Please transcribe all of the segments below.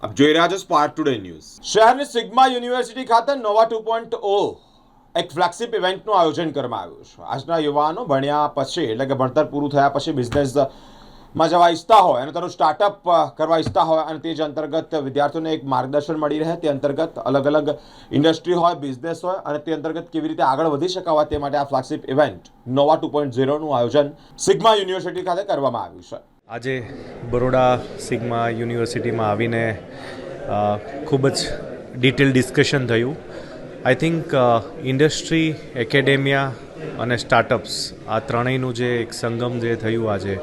આપ જોઈ રહ્યા છો સ્પાર્ક ટુડે ન્યૂઝ. શહેરની સિગ્મા યુનિવર્સિટી ખાતે નોવા 2.0 એક ફ્લેગશિપ ઇવેન્ટનું આયોજન કરવામાં આવ્યું છે. આજના યુવાનો ભણ્યા પછી એટલે કે ભણતર પૂરું થયા પછી બિઝનેસમાં જવા ઈચ્છતા હોય અને તેનું સ્ટાર્ટઅપ કરવા ઈચ્છતા હોય અને તે જ અંતર્ગત વિદ્યાર્થીઓને એક માર્ગદર્શન મળી રહે તે અંતર્ગત અલગ અલગ ઇન્ડસ્ટ્રી હોય, બિઝનેસ હોય અને તે અંતર્ગત કેવી રીતે આગળ વધી શકાય તે માટે આ ફ્લેગશિપ ઇવેન્ટ નોવા 2.0નું આયોજન સિગ્મા યુનિવર્સિટી ખાતે કરવામાં આવ્યું છે. આજે બરોડા સિગ્મા યુનિવર્સિટીમાં આવીને ખૂબ જ ડિટેલ ડિસ્કશન થયું. આઈ થિંક ઇન્ડસ્ટ્રી, એકેડેમિયા અને સ્ટાર્ટઅપ્સ આ ત્રણેયનું જે એક સંગમ જે થયું આજે,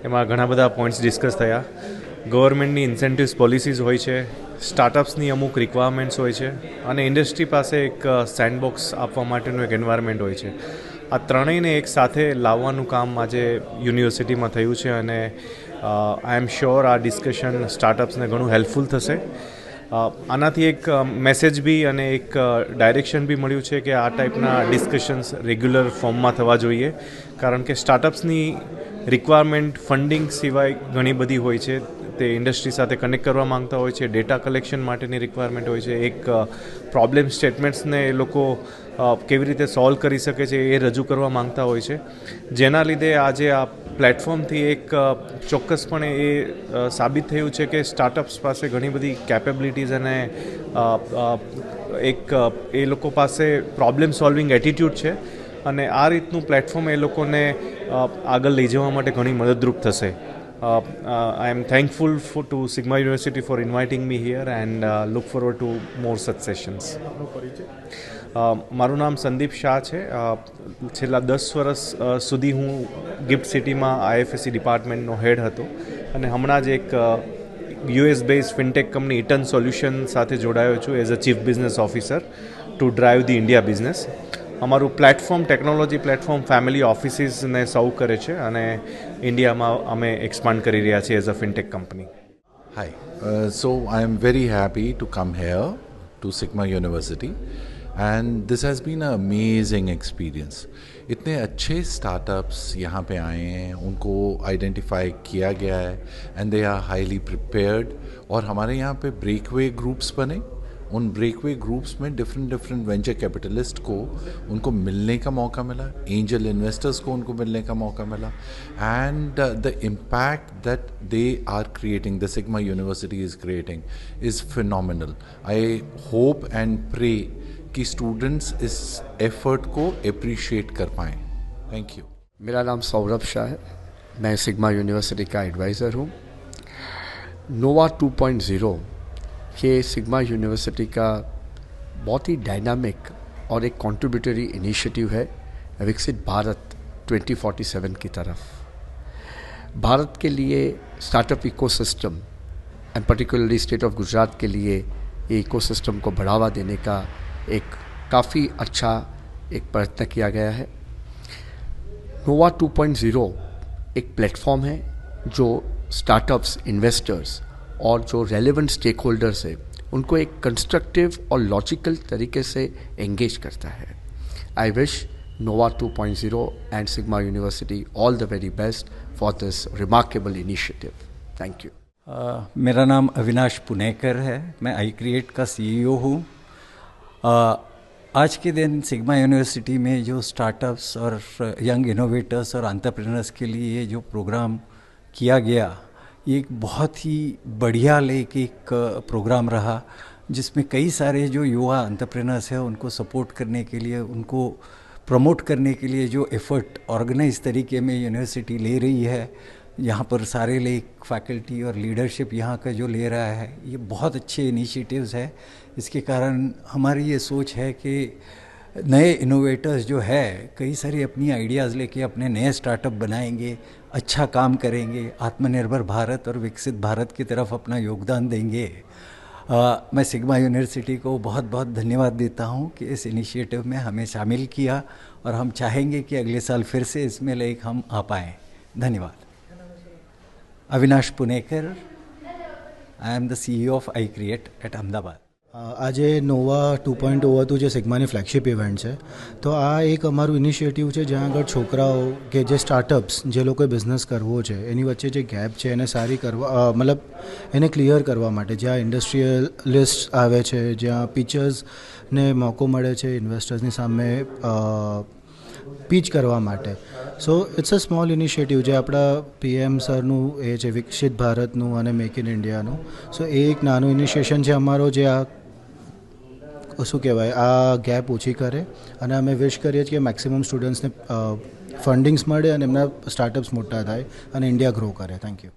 એમાં ઘણા બધા પોઈન્ટ્સ ડિસ્કસ થયા. ગવર્મેન્ટની ઇન્સેન્ટિવ્સ પોલિસીઝ હોય છે, સ્ટાર્ટઅપ્સની અમુક રિક્વાયરમેન્ટ્સ હોય છે અને ઇન્ડસ્ટ્રી પાસે એક સેન્ડબોક્સ આપવા માટેનું એક એન્વાયરમેન્ટ હોય છે. આ ત્રણેયને એક સાથે લાવવાનું કામ આજે યુનિવર્સિટીમાં થયું છે અને આઈ એમ શ્યોર આ ડિસ્કશન સ્ટાર્ટઅપ્સને ઘણું હેલ્પફુલ થશે. આનાથી એક મેસેજ બી અને એક ડાયરેક્શન બી મળ્યું છે કે આ ટાઈપના ડિસ્કશન્સ રેગ્યુલર ફોર્મમાં થવા જોઈએ, કારણ કે સ્ટાર્ટઅપ્સની રિક્વાયરમેન્ટ ફંડિંગ સિવાય ઘણી બધી હોય છે. તે ઇન્ડસ્ટ્રી સાથે કનેક્ટ કરવા માંગતા હોય છે, ડેટા કલેક્શન માટેની રિક્વાયરમેન્ટ હોય છે, એક પ્રોબ્લેમ સ્ટેટમેન્ટ્સને એ લોકો કેવી રીતે સોલ્વ કરી શકે છે એ રજૂ કરવા માંગતા હોય છે. જેના લીધે આજે આ પ્લેટફોર્મથી એક ચોક્કસપણે એ સાબિત થયું છે કે સ્ટાર્ટઅપ્સ પાસે ઘણી બધી કેપેબિલિટીઝ અને એક એ લોકો પાસે પ્રોબ્લેમ સોલ્વિંગ એટીટ્યૂડ છે અને આ રીતનું પ્લેટફોર્મ એ લોકોને આગળ લઈ જવા માટે ઘણી મદદરૂપ થશે. I am thankful to Sigma University for inviting me here and look forward to more such sessions. મારું નામ સંદીપ શાહ છે. છેલ્લા 10 વર્ષ સુધી હું ગિફ્ટ સિટીમાં IFSC ડિપાર્ટમેન્ટનો હેડ હતો અને હમણાં જ એક US base fintech company eaten solution સાથે જોડાયો છું as a chief business officer to drive the India business. અમારું પ્લેટફોર્મ, ટેકનોલોજી પ્લેટફોર્મ ફેમિલી ઓફિસીસને સર્વ કરે છે અને ઇન્ડિયામાં અમે એક્સપાન્ડ કરી રહ્યા છીએ as a fintech company. Hi. So I am very happy to come here to Sigma University and this has been an amazing experience. इतने अच्छे स्टार्टअप्स यहाँ पे आए हैं, उनको आइडेंटिफाई किया गया है and they are highly prepared. और हमारे यहाँ पे ब्रेकवे ग्रुप्स बने. उन ब्रेकवे ग्रुप्स में डिफरेंट वेंचर कैपिटलिस्ट को उनको मिलने का मौका मिला, एंजल इन्वेस्टर्स को उनको मिलने का मौका मिला and the impact that they are creating, the Sigma University is creating is phenomenal. I hope and pray कि स्टूडेंट्स इस एफर्ट को अप्रिशिएट कर पाएँ. Thank you. मेरा नाम सौरभ शाह है. मैं सिग्मा यूनिवर्सिटी का एडवाइज़र हूँ. नोवा 2.0 ये सिग्मा यूनिवर्सिटी का बहुत ही डायनामिक और एक कंट्रीब्यूटरी इनिशिएटिव है विकसित भारत 2047 की तरफ. भारत के लिए startup ecosystem and particularly state of Gujarat के लिए ये इकोसिस्टम को बढ़ावा देने का एक काफ़ी अच्छा एक प्रयत्न किया गया है. नोवा 2.0 एक प्लेटफॉर्म है जो स्टार्टअप्स, इन्वेस्टर्स और जो रेलेवेंट स्टेक होल्डर्स है उनको एक कंस्ट्रक्टिव और लॉजिकल तरीके से एंगेज करता है. I wish Nova 2.0 and sigma university all the very best for this remarkable initiative. Thank you. मेरा नाम अविनाश पुनेकर है. मैं आई क्रिएट का CEO हूँ. आज के दिन सिग्मा यूनिवर्सिटी में जो स्टार्टअप्स और यंग इनोवेटर्स और एंटरप्रेन्योर्स के लिए जो प्रोग्राम किया गया, ये एक बहुत ही बढ़िया एक प्रोग्राम रहा, जिसमें कई सारे जो युवा एंटरप्रेन्योर्स हैं उनको सपोर्ट करने के लिए, उनको प्रमोट करने के लिए जो एफर्ट ऑर्गेनाइज तरीके में यूनिवर्सिटी ले रही है, यहाँ पर सारे फैकल्टी और लीडरशिप यहाँ का जो ले रहा है, ये बहुत अच्छे इनिशिएटिव्स है. इसके कारण हमारी ये सोच है कि नए इनोवेटर्स जो है कई सारी अपनी आइडियाज़ लेके अपने नए स्टार्टअप बनाएंगे, अच्छा काम करेंगे, आत्मनिर्भर भारत और विकसित भारत की तरफ अपना योगदान देंगे. मैं सिग्मा यूनिवर्सिटी को बहुत बहुत धन्यवाद देता हूँ कि इस इनिशिएटिव में हमें शामिल किया और हम चाहेंगे कि अगले साल फिर से इसमें हम आ पाएँ. धन्यवाद. Avinash Punekar. I am the CEO of iCreate at Ahmedabad. આજે નોવા 2.0 હતું જે સિગ્માની ફ્લેગશિપ ઇવેન્ટ છે. તો આ એક અમારું ઇનિશિયેટિવ છે જ્યાં આગળ છોકરાઓ કે જે સ્ટાર્ટઅપ્સ જે લોકોએ બિઝનેસ કરવો છે એની વચ્ચે જે ગેપ છે એને સારી કરવા મતલબ એને ક્લિયર કરવા માટે, જ્યાં ઇન્ડસ્ટ્રીયલિસ્ટ આવે છે, જ્યાં પિચર્સને મોકો મળે છે ઇન્વેસ્ટર્સની સામે પીચ કરવા માટે. So it's a small initiative જે આપણા PM સરનું એ છે વિકસિત ભારતનું અને મેક ઇન ઇન્ડિયાનું. સો એ એક નાનું ઇનિશિયેશન છે અમારો જે આ શું કહેવાય આ ગેપ ઓછી કરે, અને અમે વિશ કરીએ છીએ કે મેક્સિમમ સ્ટુડન્ટ્સને ફંડિંગ્સ મળે અને એમના સ્ટાર્ટઅપ્સ મોટા થાય અને ઇન્ડિયા ગ્રો કરે. Thank you.